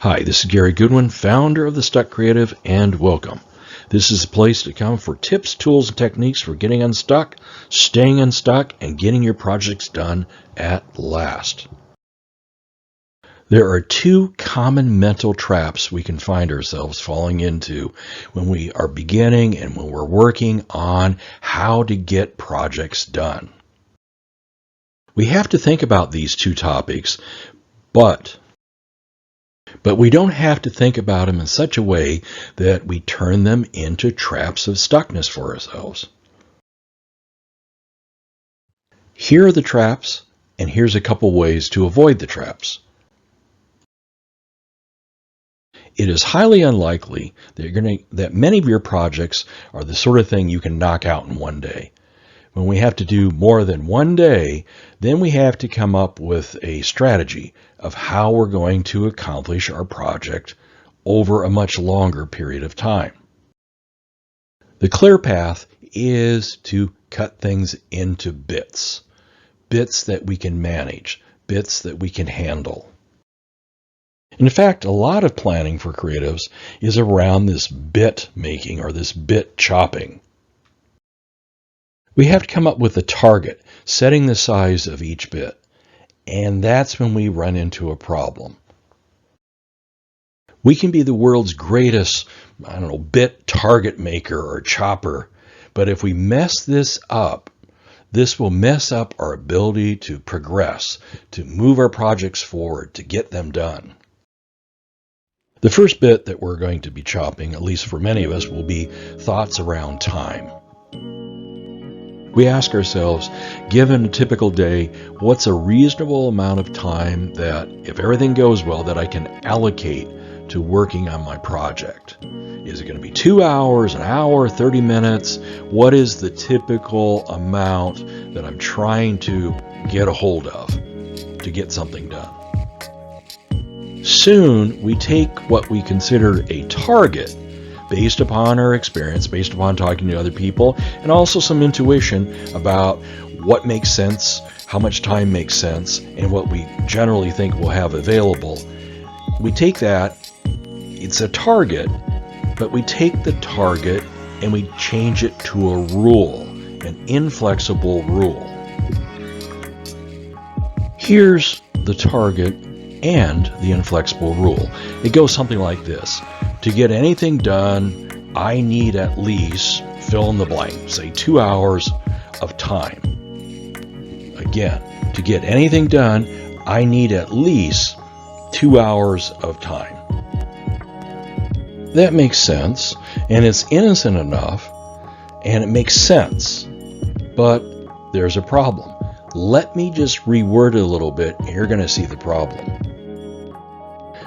Hi, this is Gary Goodwin, founder of The Stuck Creative, and welcome. This is a place to come for tips, tools, and techniques for getting unstuck, staying unstuck, and getting your projects done at last. There are two common mental traps we can find ourselves falling into when we are beginning and when we're working on how to get projects done. We have to think about these two topics, but we don't have to think about them in such a way that we turn them into traps of stuckness for ourselves. Here are the traps, and here's a couple ways to avoid the traps. It is highly unlikely that many of your projects are the sort of thing you can knock out in one day. When we have to do more than one day, then we have to come up with a strategy of how we're going to accomplish our project over a much longer period of time. The clear path is to cut things into bits that we can manage, bits that we can handle. In fact, a lot of planning for creatives is around this bit making or this bit chopping. We have to come up with a target, setting the size of each bit, and that's when we run into a problem. We can be the world's greatest, bit target maker or chopper, but if we mess this up, this will mess up our ability to progress, to move our projects forward, to get them done. The first bit that we're going to be chopping, at least for many of us, will be thoughts around time. We ask ourselves, given a typical day, what's a reasonable amount of time that, if everything goes well, that I can allocate to working on my project? Is it going to be 2 hours, an hour, 30 minutes? What is the typical amount that I'm trying to get a hold of to get something done? Soon, we take what we consider a target based upon our experience, based upon talking to other people, and also some intuition about what makes sense, how much time makes sense, and what we generally think we'll have available. We take that, it's a target, but we take the target and we change it to a rule, an inflexible rule. Here's the target and the inflexible rule. It goes something like this. To get anything done, I need at least, fill in the blank, say 2 hours of time. Again, to get anything done, I need at least 2 hours of time. That makes sense, and it's innocent enough, and it makes sense. But there's a problem. Let me just reword it a little bit, and you're going to see the problem.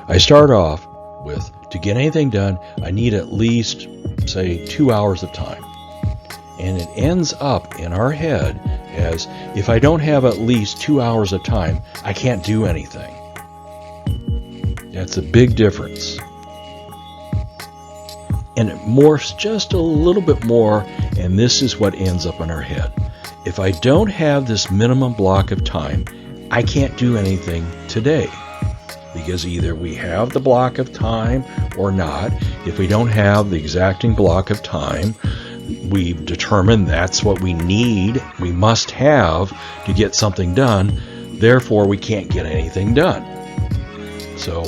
I start off with, to get anything done, I need at least, say, 2 hours of time. And it ends up in our head as, if I don't have at least 2 hours of time, I can't do anything. That's a big difference. And it morphs just a little bit more, and this is what ends up in our head. If I don't have this minimum block of time, I can't do anything today. Because either we have the block of time or not. If we don't have the exacting block of time, we've determined that's what we need, we must have to get something done. Therefore, we can't get anything done. So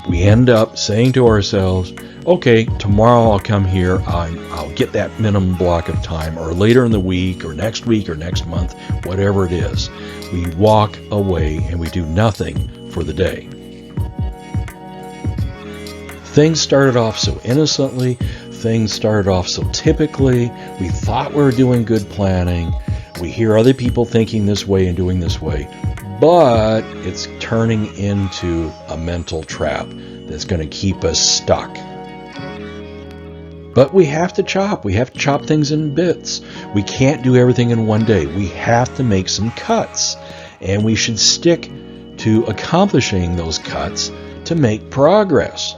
we end up saying to ourselves, okay, tomorrow I'll come here, I'll get that minimum block of time, or later in the week or next month, whatever it is. We walk away and we do nothing for the day. Things started off so innocently, things started off so typically, we thought we were doing good planning, we hear other people thinking this way and doing this way, but it's turning into a mental trap that's going to keep us stuck. But we have to chop things in bits. We can't do everything in one day. We have to make some cuts, and we should stick to accomplishing those cuts to make progress.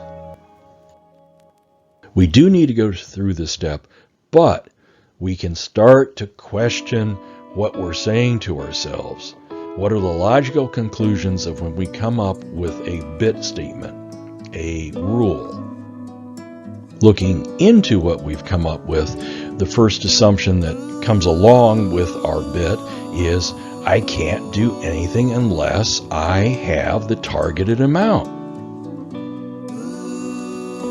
We do need to go through this step, but we can start to question what we're saying to ourselves. What are the logical conclusions of when we come up with a bit statement? a rule. Looking into what we've come up with, the first assumption that comes along with our bit is I can't do anything unless I have the targeted amount.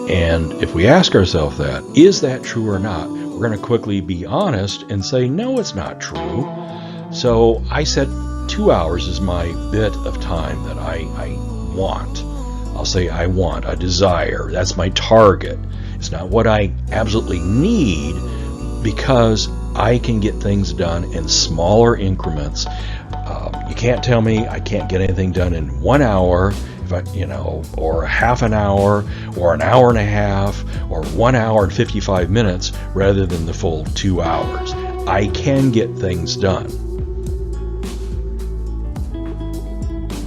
And if we ask ourselves that, is that true or not? We're going to quickly be honest and say, no, it's not true. So I set 2 hours as my bit of time that I want. I'll say I want, I desire. That's my target. It's not what I absolutely need, because I can get things done in smaller increments. You can't tell me I can't get anything done in 1 hour, or a half an hour, or an hour and a half, or 1 hour and 55 minutes, rather than the full 2 hours. I can get things done.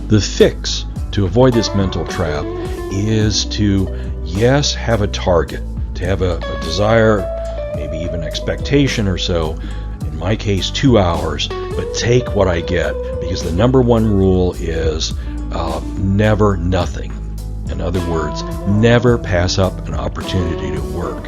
The fix to avoid this mental trap is to, yes, have a target, to have a desire, maybe even expectation or so, in my case 2 hours, but take what I get, because the number one rule is never nothing. In other words, never pass up an opportunity to work.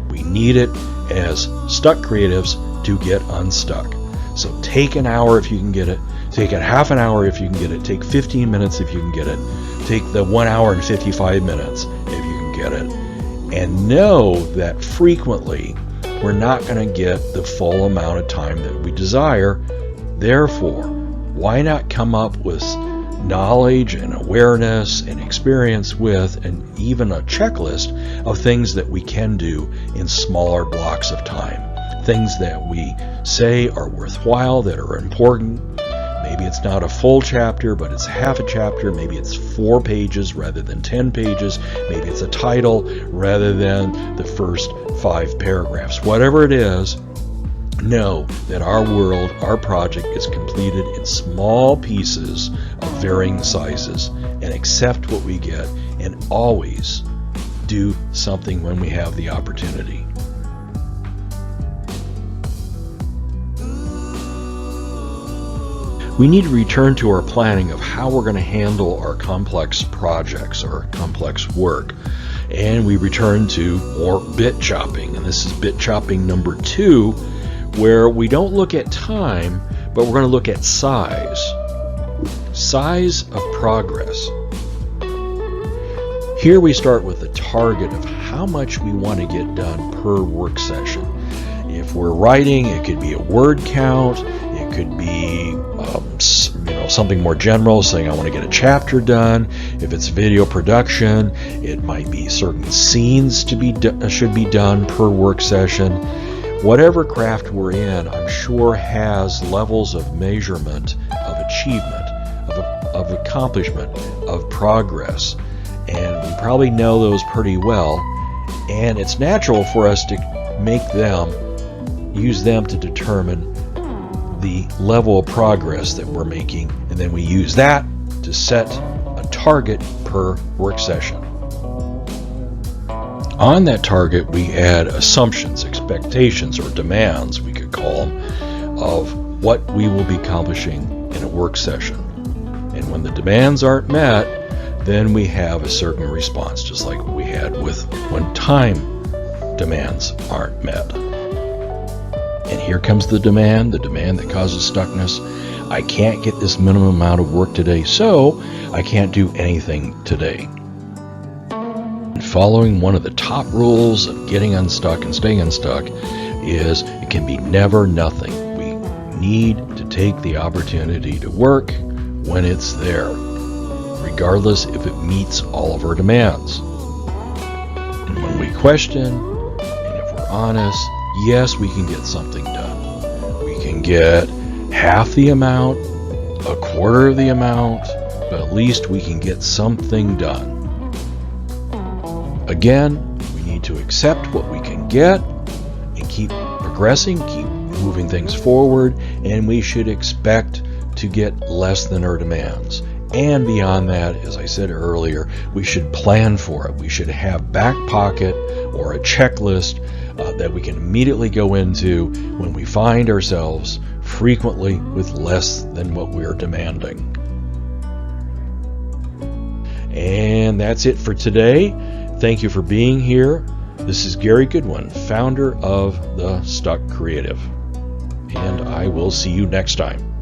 We need it as stuck creatives to get unstuck. So take an hour if you can get it, take a half an hour if you can get it, take 15 minutes if you can get it, take the 1 hour and 55 minutes if you can get it, and know that frequently we're not going to get the full amount of time that we desire. Therefore, why not come up with knowledge and awareness and experience with, and even a checklist of things that we can do in smaller blocks of time, things that we say are worthwhile, that are important. Maybe it's not a full chapter, but it's half a chapter. Maybe it's 4 pages rather than 10 pages. Maybe it's a title rather than the first 5 paragraphs. Whatever it is, know that our world, our project is completed in small pieces of varying sizes, and accept what we get, and always do something when we have the opportunity. We need to return to our planning of how we're going to handle our complex projects or complex work. And we return to more bit chopping. And this is bit chopping number 2, where we don't look at time, but we're going to look at size. Size of progress. Here we start with the target of how much we want to get done per work session. If we're writing, it could be a word count. It could be something more general, saying I want to get a chapter done. If it's video production, it might be certain scenes should be done per work session. Whatever craft we're in, I'm sure has levels of measurement, of achievement, of accomplishment, of progress, and we probably know those pretty well. And it's natural for us to use them to determine the level of progress that we're making, and then we use that to set a target per work session. On that target, we add assumptions, expectations, or demands, we could call them, of what we will be accomplishing in a work session. And when the demands aren't met, then we have a certain response, just like we had with when time demands aren't met. And here comes the demand that causes stuckness. I can't get this minimum amount of work today, so I can't do anything today. And following one of the top rules of getting unstuck and staying unstuck is it can be never nothing. We need to take the opportunity to work when it's there, regardless if it meets all of our demands. And when we question, and if we're honest, yes, we can get something done. We can get half the amount, a quarter of the amount, but at least we can get something done. Again, we need to accept what we can get and keep progressing, keep moving things forward, and we should expect to get less than our demands. And beyond that, as I said earlier, we should plan for it. We should have back pocket or a checklist that we can immediately go into when we find ourselves frequently with less than what we're demanding. And that's it for today. Thank you for being here. This is Gary Goodwin, founder of The Stuck Creative. And I will see you next time.